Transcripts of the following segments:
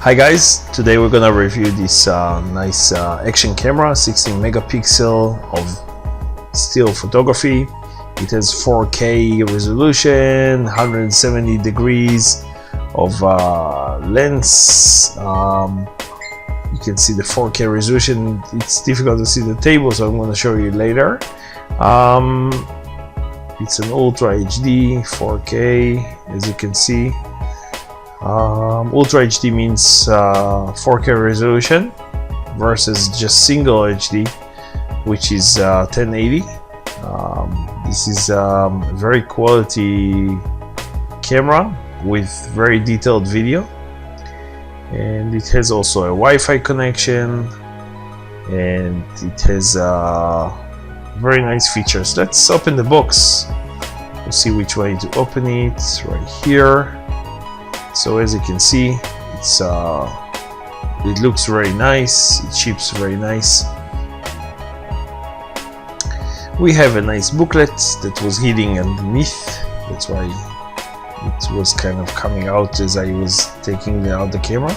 Hi guys, today we're gonna review this nice action camera, 16 megapixel of still photography. It has 4K resolution, 170 degrees of lens. You can see the 4K resolution. It's difficult to see the table, so I'm going to show you later. It's an Ultra HD 4K, as you can see. Ultra HD means 4K resolution versus just single HD, which is 1080. This is a very quality camera with very detailed video, and it has also a Wi-Fi connection, and it has very nice features. Let's open the box. We'll see which way to open it. Right here. So as you can see, it looks very nice, it ships very nice. We have a nice booklet that was hidden underneath, that's why it was kind of coming out as I was taking out the camera.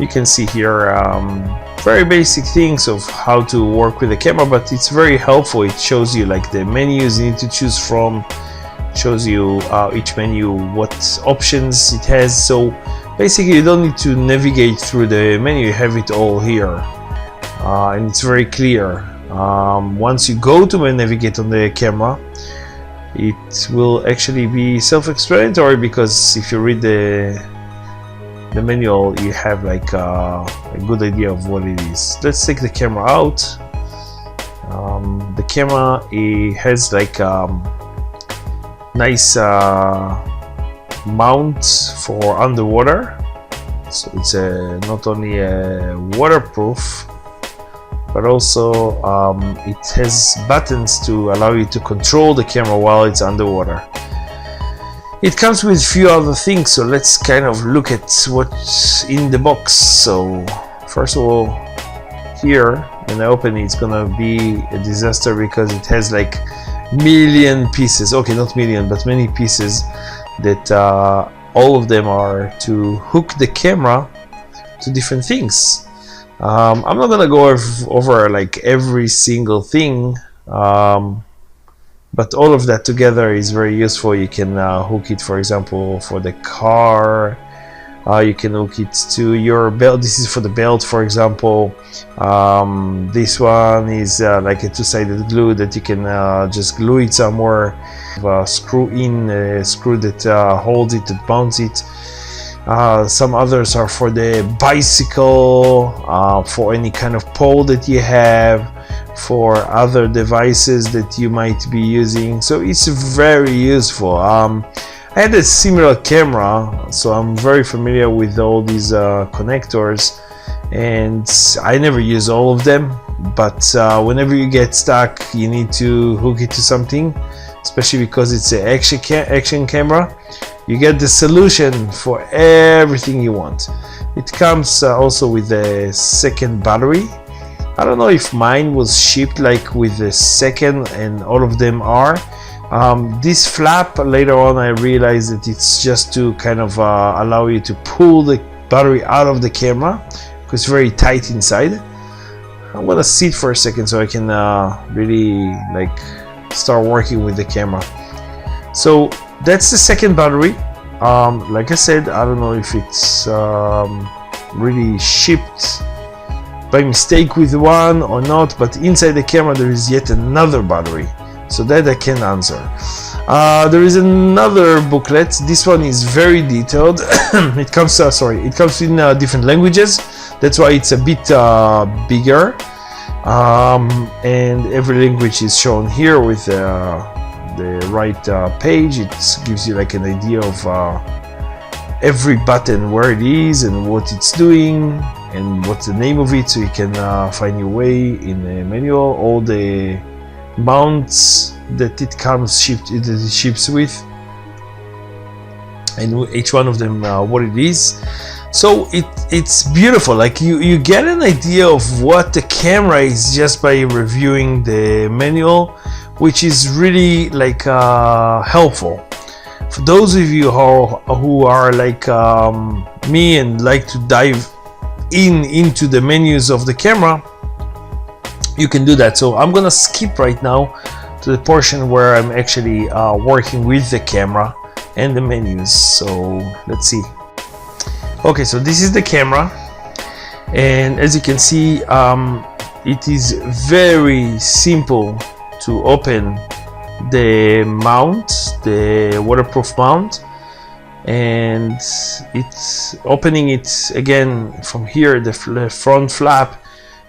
You can see here very basic things of how to work with the camera, but it's very helpful. It shows you like the menus you need to choose from, shows you each menu what options it has. So basically you don't need to navigate through the menu, you have it all here, and it's very clear. Once you go to navigate on the camera, it will actually be self-explanatory, because if you read the manual you have like a good idea of what it is. Let's take the camera out. The camera, it has like nice mount for underwater, so it's not only waterproof, but also it has buttons to allow you to control the camera while it's underwater. It comes with a few other things, so let's kind of look at what's in the box. So first of all, here when I open it, it's gonna be a disaster because it has like million pieces, okay, not million but many pieces, that all of them are to hook the camera to different things. I'm not gonna go over like every single thing, but all of that together is very useful. You can hook it, for example, for the car. You can hook it to your belt. This is for the belt, for example. This one is like a two-sided glue that you can just glue it somewhere. Screw in a screw that holds it, that mounts it. Some others are for the bicycle, for any kind of pole that you have, for other devices that you might be using. So it's very useful. I had a similar camera, so I'm very familiar with all these connectors, and I never use all of them, but whenever you get stuck you need to hook it to something, especially because it's an action camera. You get the solution for everything you want. It comes also with a second battery. I don't know if mine was shipped like with the second, and all of them are. This flap, later on I realized that it's just to kind of allow you to pull the battery out of the camera, because it's very tight inside. I'm gonna sit for a second so I can really like start working with the camera. So that's the second battery. Like I said, I don't know if it's really shipped by mistake with one or not, but inside the camera there is yet another battery. So that I can answer. There is another booklet. This one is very detailed. It comes in different languages. That's why it's a bit bigger. And every language is shown here with the right page. It gives you like an idea of every button, where it is and what it's doing and what's the name of it, so you can find your way in the manual. All the mounts that it ships with, and each one of them what it is. So it's beautiful. Like you get an idea of what the camera is just by reviewing the manual, which is really like helpful. For those of you who are like me and like to dive into the menus of the camera, you can do that. So I'm gonna skip right now to the portion where I'm actually working with the camera and the menus. So let's see. Okay, so this is the camera, and as you can see, it is very simple to open the mount, the waterproof mount, and it's opening it again from here. The front flap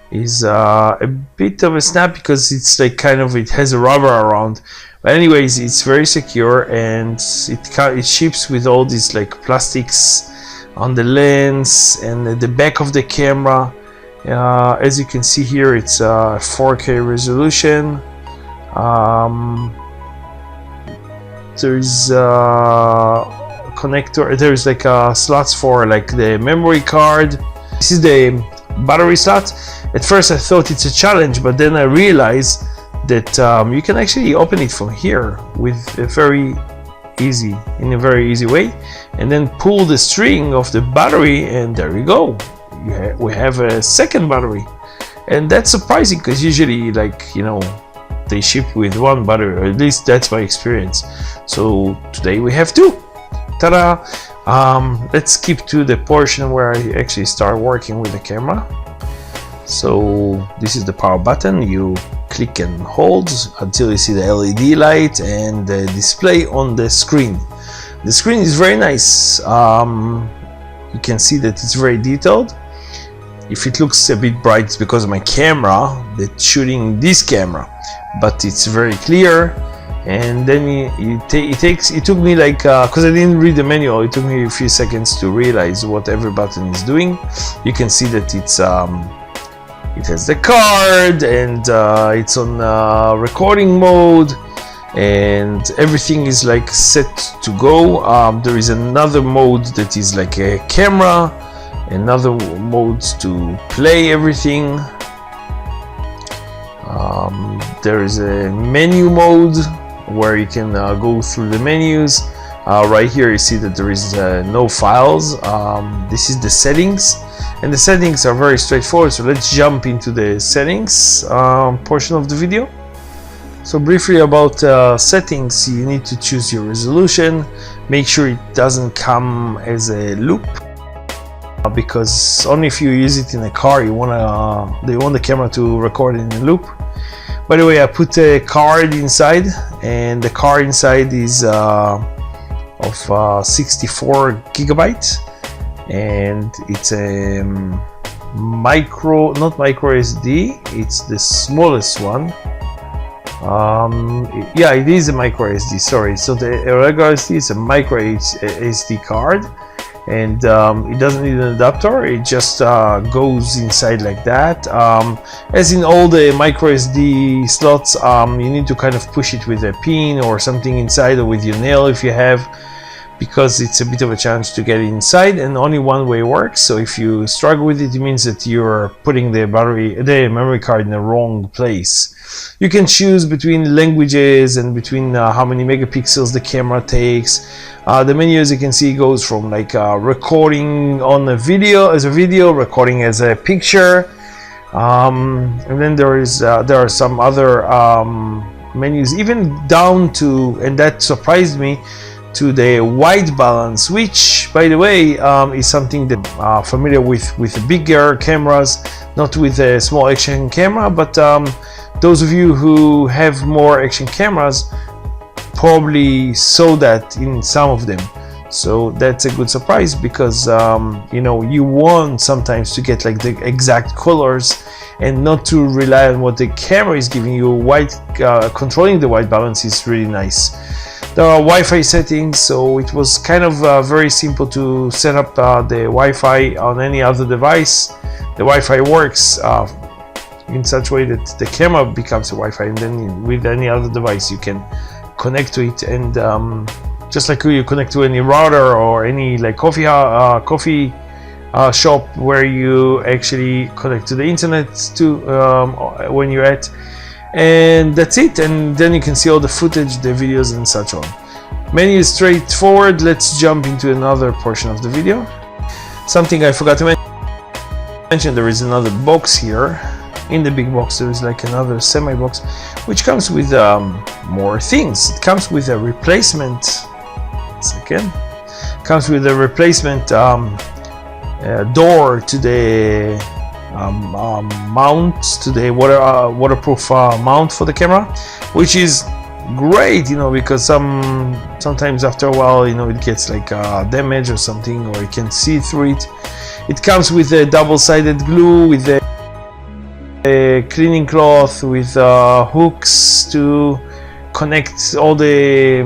is a bit of a snap because it's like kind of, it has a rubber around, but anyways, it's very secure, and it ships with all these like plastics on the lens and the back of the camera. As you can see here, it's a 4K resolution. There's connector, there's like slots for like the memory card. This is the battery slot. At first I thought it's a challenge, but then I realized that you can actually open it from here with a very easy way, and then pull the string of the battery, and there you go. We have a second battery, and that's surprising because usually, like, you know, they ship with one battery, or at least that's my experience. So today we have two. Ta-da! Let's skip to the portion where I actually start working with the camera. So this is the power button. You click and hold until you see the LED light and the display on the screen. The screen is very nice. You can see that it's very detailed. If it looks a bit bright, it's because of my camera that's shooting this camera, but it's very clear. And then it took me like, because I didn't read the manual, it took me a few seconds to realize what every button is doing. You can see that it's it has the card, and it's on recording mode, and everything is like set to go. There is another mode that is like a camera, another mode to play everything. There is a menu mode where you can go through the menus. Right here you see that there is no files. This is the settings, and the settings are very straightforward. So let's jump into the settings portion of the video. So briefly about settings, you need to choose your resolution. Make sure it doesn't come as a loop, because only if you use it in a car they want the camera to record in a loop. By the way, I put a card inside, and the card inside is of 64 gigabytes, and it's a not micro SD, it's the smallest one. Yeah, it is a micro SD, sorry. So the regular SD is a micro SD card, and it doesn't need an adapter. It just goes inside like that. As in all the micro SD slots, you need to kind of push it with a pin or something inside, or with your nail if you have, because it's a bit of a challenge to get it inside, and only one way works. So if you struggle with it, it means that you're putting the memory card in the wrong place. You can choose between languages and between how many megapixels the camera takes. The menu, as you can see, goes from like recording on a video, recording as a picture, and then there are some other menus, even down to, and that surprised me, to the white balance, which, by the way, is something that familiar with bigger cameras, not with a small action camera, but those of you who have more action cameras probably saw that in some of them. So that's a good surprise, because you know, you want sometimes to get like the exact colors and not to rely on what the camera is giving you. Controlling the white balance is really nice. There are Wi-Fi settings, so it was kind of very simple to set up the Wi-Fi on any other device. The Wi-Fi works in such a way that the camera becomes a Wi-Fi, and then with any other device you can connect to it, and just like you connect to any router or any like coffee shop where you actually connect to the internet to when you're at. And that's it, and then you can see all the footage, the videos and such on. Menu is straightforward. Let's jump into another portion of the video. Something I forgot to mention, there is another box here. In the big box there is like another semi box which comes with more things. It comes with a replacement door to the mount, to the waterproof mount for the camera, which is great, you know, because sometimes after a while, you know, it gets like damage or something, or you can see through it. It comes with a double-sided glue, with a cleaning cloth, with hooks to connect all the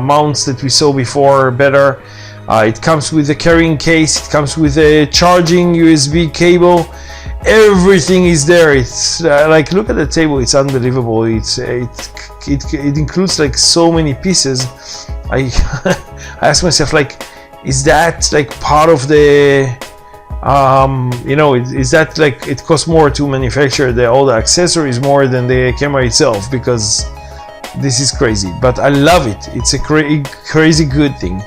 mounts that we saw before better. It comes with a carrying case, it comes with a charging USB cable. Everything is there. It's like, look at the table, it's unbelievable. It includes like so many pieces. I asked myself, like, is that like part of the you know, is that like, it costs more to manufacture all the accessories more than the camera itself, because this is crazy, but I love it. It's a crazy good thing.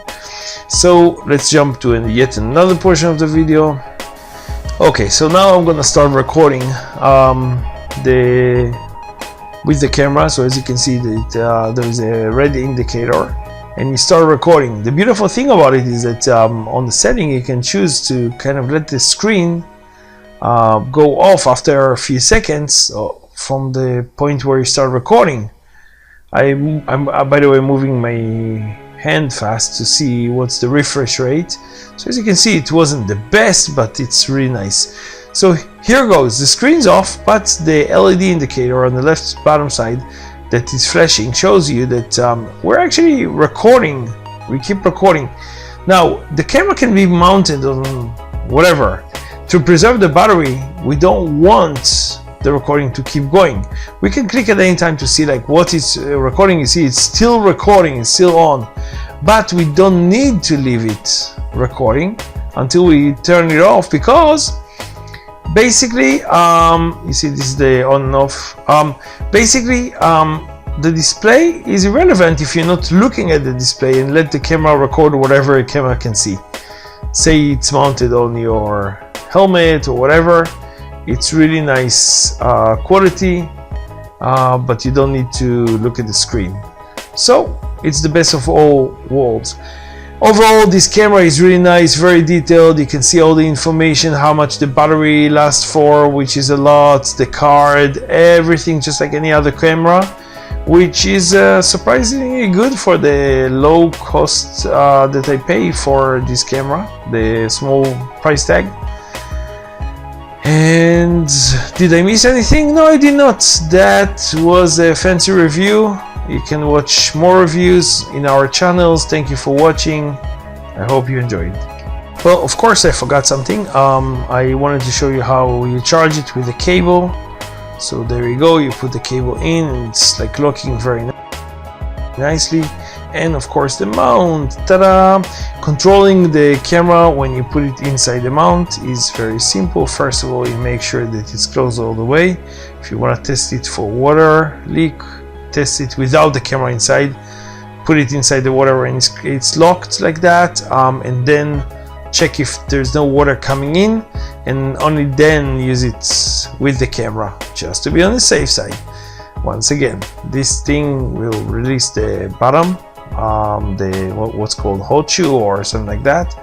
So let's jump to yet another portion of the video. Okay, so now I'm gonna start recording with the camera. So as you can see, that there is a red indicator, and you start recording. The beautiful thing about it is that on the setting you can choose to kind of let the screen go off after a few seconds from the point where you start recording. I'm by the way moving my hand fast to see what's the refresh rate. So as you can see, it wasn't the best, but it's really nice. So here goes, the screen's off, but the LED indicator on the left bottom side that is flashing shows you that we're actually recording. We keep recording. Now the camera can be mounted on whatever. To preserve the battery, we don't want the recording to keep going. We can click at any time to see like what it's recording. You see it's still recording, it's still on, but we don't need to leave it recording until we turn it off, because basically you see this is the on and off. Basically the display is irrelevant if you're not looking at the display and let the camera record whatever a camera can see. Say it's mounted on your helmet or whatever. It's really nice quality, but you don't need to look at the screen. So it's the best of all worlds. Overall, this camera is really nice, very detailed. You can see all the information, how much the battery lasts for, which is a lot, the card, everything, just like any other camera, which is surprisingly good for the low cost that I pay for this camera, the small price tag. And did I miss anything? No, I did not. That was a fancy review. You can watch more reviews in our channels. Thank you for watching. I hope you enjoyed. Well, of course I forgot something. I wanted to show you how you charge it with a cable. So there you go, you put the cable in, and it's like locking very nicely. And of course the mount, ta-da! Controlling the camera when you put it inside the mount is very simple. First of all, you make sure that it's closed all the way. If you want to test it for water leak, test it without the camera inside. Put it inside the water and it's locked like that, and then check if there's no water coming in, and only then use it with the camera, just to be on the safe side. Once again, this thing will release the bottom, what's called hot shoe or something like that,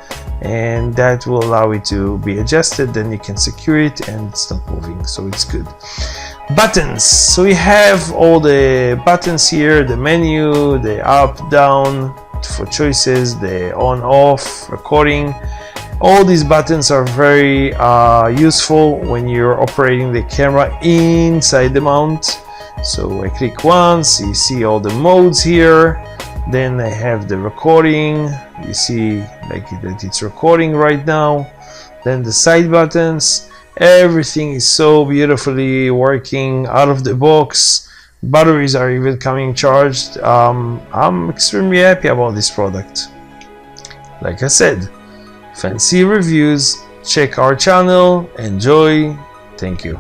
and that will allow it to be adjusted. Then you can secure it and it's not moving, so it's good. Buttons, so we have all the buttons here, the menu, the up, down for choices, the on, off, recording. All these buttons are very useful when you're operating the camera inside the mount. So I click once, you see all the modes here. Then I have the recording, you see like that it's recording right now. Then the side buttons, everything is so beautifully working out of the box. Batteries are even coming charged. I'm extremely happy about this product. Like I said, fancy reviews, check our channel, enjoy, thank you.